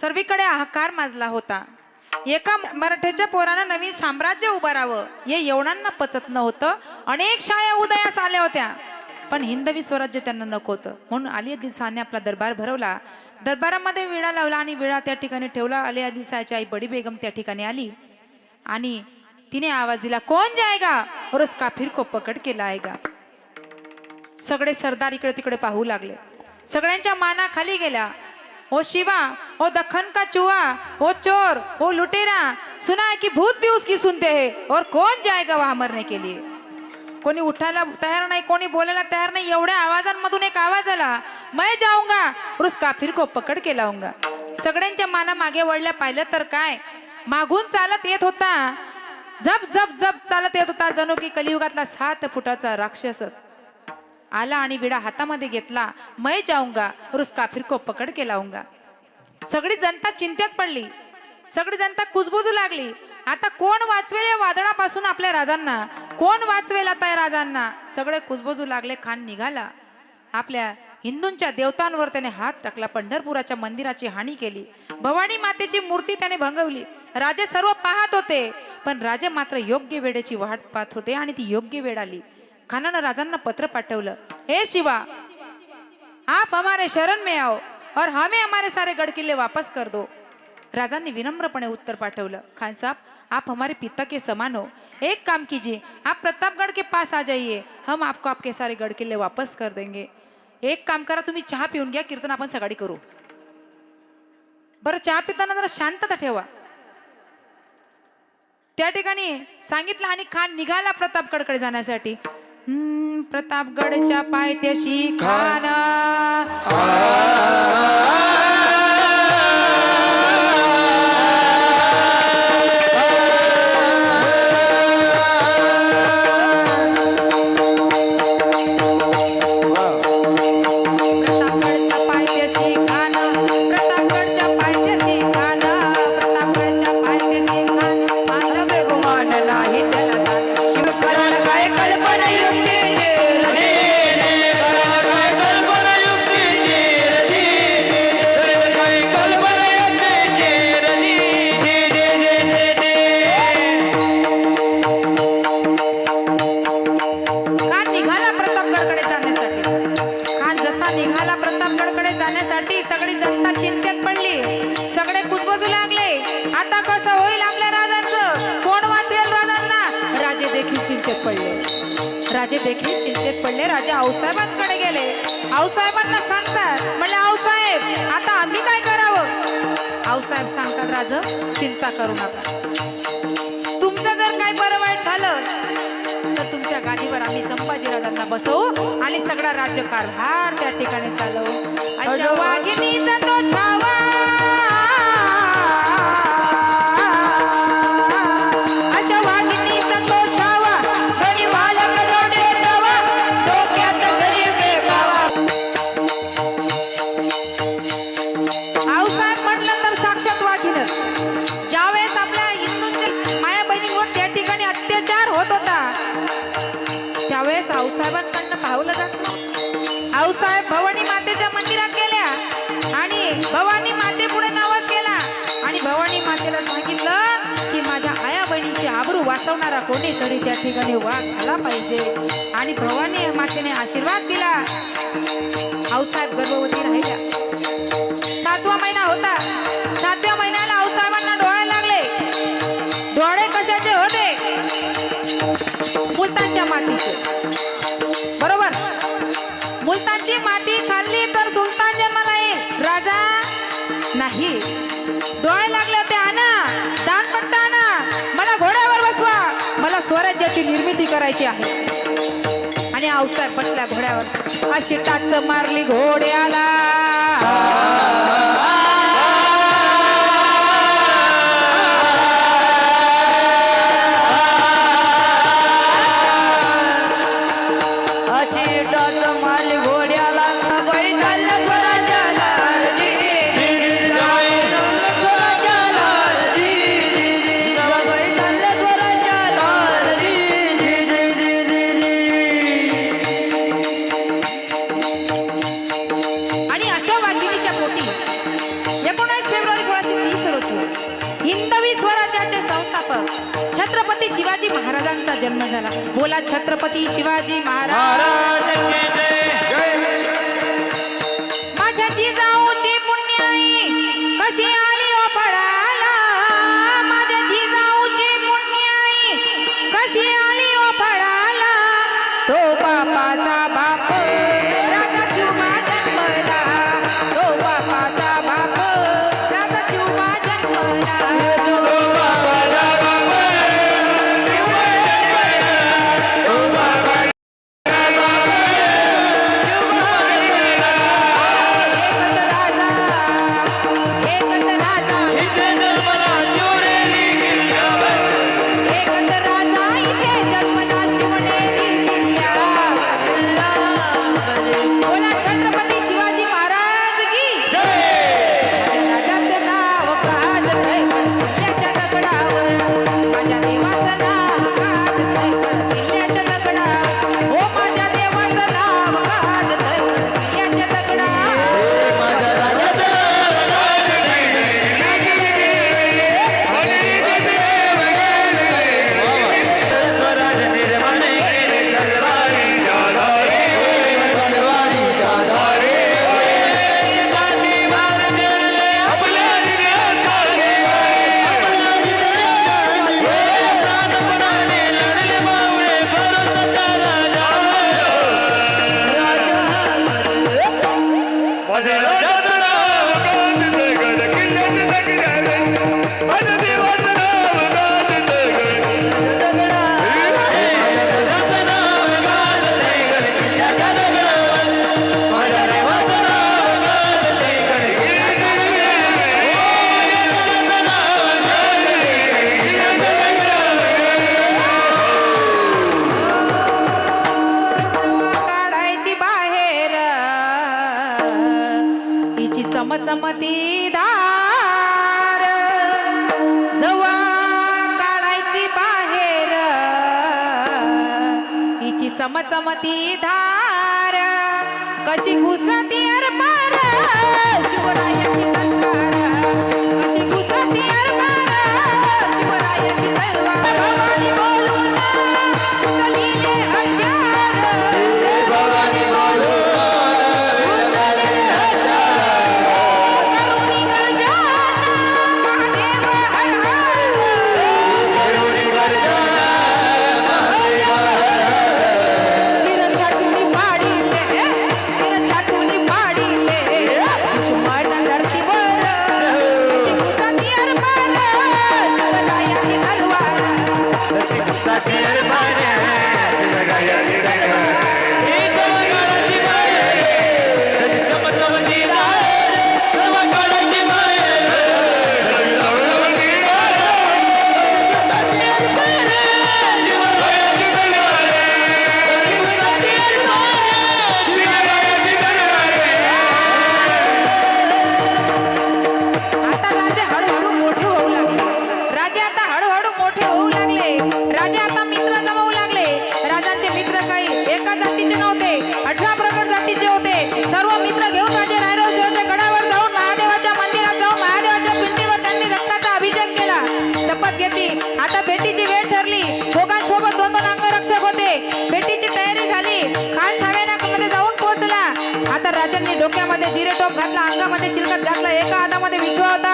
सर्वीकडे हाहाकार माजला होता। एका मराठ्याच्या पोरानं नवीन साम्राज्य उभारावं हे येवणांना पचत नव्हतं। अनेक शाया उदयास आल्या होत्या, पण हिंदवी स्वराज्य त्यांना नको होतं। म्हणून अली आदिल शहाने आपला दरबार भरवला। दरबारामध्ये विडा लावला आणि विडा त्या ठिकाणी ठेवला। अली आदिल शहाची आई बडी बेगम त्या ठिकाणी आली आणि तिने आवाज दिला, कौन जाएगा और उस काफिर को पकड़ के लाएगा। सगळे सरदार इकडे तिकडे पाहू लागले। सगळ्यांच्या माना खाली गेल्या। ओ शिवा, ओ दखन का चूहा, ओ चोर, ओ लुटेरा, सुना है कि भूत भी उसकी सुनते हैं और कौन जाएगा वहां मरने के लिए। कोणी उठायला तयार नाही, कोणी बोलायला तयार नाही। एवढ्या आवाजांमधून एक आवाज आला, मैं जाऊंगा और उस काफिर को पकड़ के लाऊंगा। सगळ्यांच्या माना मागे वळल्या। पाहिलं तर काय, मागून चालत येत होता, जप जप जप चालत येत होता, जणू की कलियुगातला 7 फुटाचा राक्षसच आला आणि विडा हातामध्ये घेतला। मैं जाऊंगा और उस काफिर को पकड़ के लाऊंगा। सगळी जनता चिंतेत पडली, सगळी जनता कुजबुजू लागली। आता कोण वाचवेल या वादळापासून आपल्या राजांना, कोण वाचवेल आता या राजांना। सगळे कुजबुजू लागले। खान निघाला, आपल्या हिंदूंच्या देवतांवर त्याने हात टाकला। पंढरपुराच्या मंदिराची हानी केली, भवानी मातेची मूर्ती त्याने भंगवली। राजे सर्व पाहत होते, पण राजे मात्र योग्य वेळेची वाट पाहत होते आणि ती योग्य वेळ आली। खानानं राजांना पत्र पाठवलं, हे शिवा, आप हमारे शरण में आओ और हमें हमारे सारे गढ़ किले वापस कर दो। राजांनी विनम्रपणे उत्तर पाठवलं, खान साहब, आप हमारे पिता के समान हो। एक काम कीजिए, आप प्रतापगढ़ के पास आ जाइए, हम आपको आपके सारे गढ़ किले वापस कर देंगे। एक काम करा, तुम्ही चहा पिऊन घ्या, कीर्तन आपण सकाळी करू। बरं, चहा पिताना जरा शांतता ठेवा। त्या ठिकाणी सांगितलं आणि खान निघाला प्रतापगडकडे जाण्यासाठी। प्रतापगडच्या पायथ्याशी खान सगळी जनता चिंतेत पडली, सगळे कुजबुजू लागले। आता कसं होईल आपल्या राजांचं, कोण वाचवेल राजांना। राजे देखील चिंतेत पडले, राजे देखील चिंतेत पडले। राजे आऊसाहेबांकडे गेले, आऊसाहेबांना सांगतात, म्हणले आऊसाहेब, आता आम्ही काय करावं। आऊसाहेब सांगतात, राजा चिंता करू नका, तुमचं जर काय बरं वाईट झालं तर तुमच्या गादीवर आम्ही संभाजीराजांना बसवू आणि सगळा राज्यकारभार त्या ठिकाणी चालवू। अशा वाघिणीचा तो छावा, अशा वाघिणीचा तो छावा, कोणी बालक जोडे जावा, डोक्यात गरीबे गावा। आऊसाहेब म्हटलं तर साक्षात वाघिणच। ज्यावेळेस आपल्या हिंदूंच्या माया बहिणींवर त्या ठिकाणी अत्याचार होत होता, त्यावेळेस आऊसाहेबांकडनं पावलं जात नव्हतं। आऊसाहेब भवानी मातेच्या मंदिरात गेल्या आणि भवानी माते पुढे नवस केला आणि भवानी मातेला सांगितलं की माझ्या आया बहिणीची आबरू वाचवणारा कोणीतरी त्या ठिकाणी वाघ आला पाहिजे। आणि भवानी मातेने आशीर्वाद दिला। आऊसाहेब गर्भवती राहिल्या। 7वा महिना होता। 7व्या महिन्याला आऊसाहेबांना डोळे लागले। डोळे कशाचे होते? मुलतानच्या मातीचे, बरोबर। मुलतानची माती खाल्ली तर सुलतान जन्माला येईल, राजा नाही। डोळे लागले होते, आणा दानपट्टा आणा, मला घोड्यावर बसवा, मला स्वराज्याची निर्मिती करायची आहे। आणि आऊसाहेब बसल्या घोड्यावर, अशी टाच मारली घोड्याला, व्यवस्थापक छत्रपती शिवाजी महाराजांचा जन्म झाला. बोला छत्रपती शिवाजी महाराज. माझ्या जिजाऊची पुण्याई कशी आली ओ फळाला. माझ्या जिजाऊची पुण्याई कशी आली ओ फळाला. तो बापाचा बाप राजा शिवबा जन्मला. तो बापाचा बाप राजा शिवबा जन्मला. चमचमती धार जवा काढायची बाहेर. हिची चमचमती धार कशी घुसती अरबार. शिवरायाची तलवार कशी घुसती अरबार. शिवरायाची तलवार भवानी बोलून चलिले हत्यार. भवानी बोलून आता भेटीची वेळ ठरली. दोघांसोबत दोन दोन अंगरक्षक होते. भेटीची तयारी झाली. खान छावेनामध्ये जाऊन पोहोचला. आता राजांनी डोक्यामध्ये जिरे टोप घातला, अंगामध्ये चिलखत घातला, एका हातामध्ये विछवा होता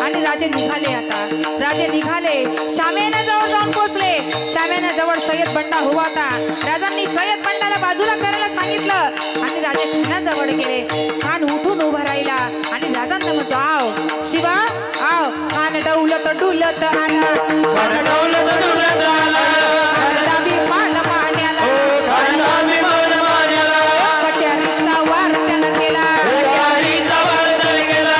आणि राजे निघाले. आता राजे निघाले, शामेना जवळ जाऊन पोहोचले. शामेना जवळ सय्यद बंडा उभा होता. राजांनी सय्यद बंडाला बाजूला करायला सांगितलं आणि राजे खानाजवळ गेले. खान उठून उभा राहिला आणि राजांना म्हणतो, आव शिवा आव. खान डौलत डुलत आला. खान डौलत डुलत आला. दाबी मान मान्याला. दाबी मान मान्याला. कट्यारीचा वार त्यानं केला. कट्यारीचा वार त्यानं केला.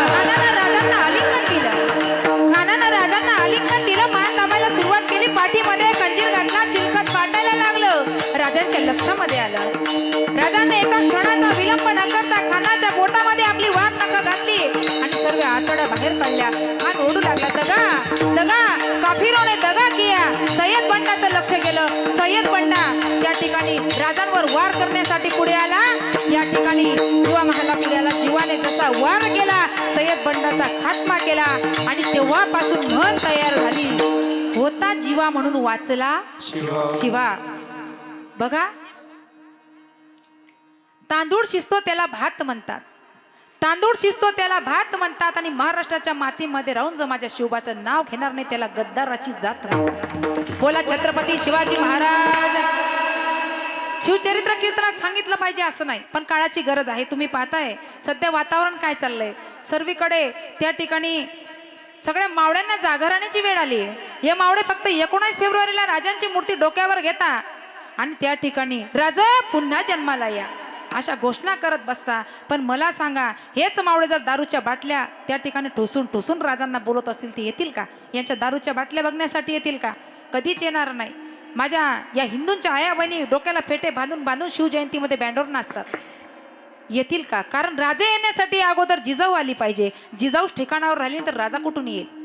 खानानं राजांना आलिंगन दिलं. खानानं राजांना आलिंगन दिलं. मान दाबायला सुरुवात केली. पाठीमध्ये कंजीर घातला. चिलखत पाटायला लागलं. राजांच्या लक्षामध्ये आलं. राजाने एका क्षणाचा विलंब न करता खानाच्या बोटामध्ये आपली वाट नख घातली आणि सर्व आतडं बाहेर काढल्या. हा ओढू लागला, दगा दगा, काफिरोने दगा किया. सय्यद बंडाचं लक्ष गेलं. सय्यद बंडा त्या ठिकाणी राजांवर वार करण्यासाठी पुढे आला. या ठिकाणी जीवा महालापुढे आला. जीवाने जसा वार केला, सय्यद बंडाचा खात्मा केला. आणि तेव्हापासून म्हण तयार झाली, होता जीवा म्हणून वाचला शिवा. बघा, तांदूळ शिजतो त्याला भात म्हणतात. तांदूळ शिजतो त्याला भात म्हणतात. आणि महाराष्ट्राच्या मातीमध्ये राहून जो माझ्या शिवबाचं नाव घेणार नाही त्याला गद्दाराची जात राहते. बोला छत्रपती शिवाजी महाराज. शिवचरित्र कीर्तनात सांगितलं पाहिजे असं नाही, पण काळाची गरज आहे. तुम्ही पाहताय सध्या वातावरण काय चाललंय, सर्वीकडे त्या ठिकाणी सगळ्या मावळ्यांना जागरण्याची वेळ आली. हे मावळे फक्त 19 फेब्रुवारीला राजांची मूर्ती डोक्यावर घेता आणि त्या ठिकाणी राजा पुन्हा जन्माला या अशा घोषणा करत बसता. पण मला सांगा, हेच मावळे जर दारूच्या बाटल्या त्या ठिकाणी ठोसून ठोसून राजांना बोलत असतील ते येतील का? यांच्या दारूच्या बाटल्या बघण्यासाठी येतील का? कधीच येणार नाही. माझ्या या हिंदूंच्या आया बहिणी डोक्याला फेटे बांधून बांधून शिवजयंतीमध्ये बँडवर नाचतात. येतील का? कारण राजे येण्यासाठी अगोदर जिजाऊ आली पाहिजे. जिजाऊच ठिकाणावर राहिली तर राजा कुठून येईल?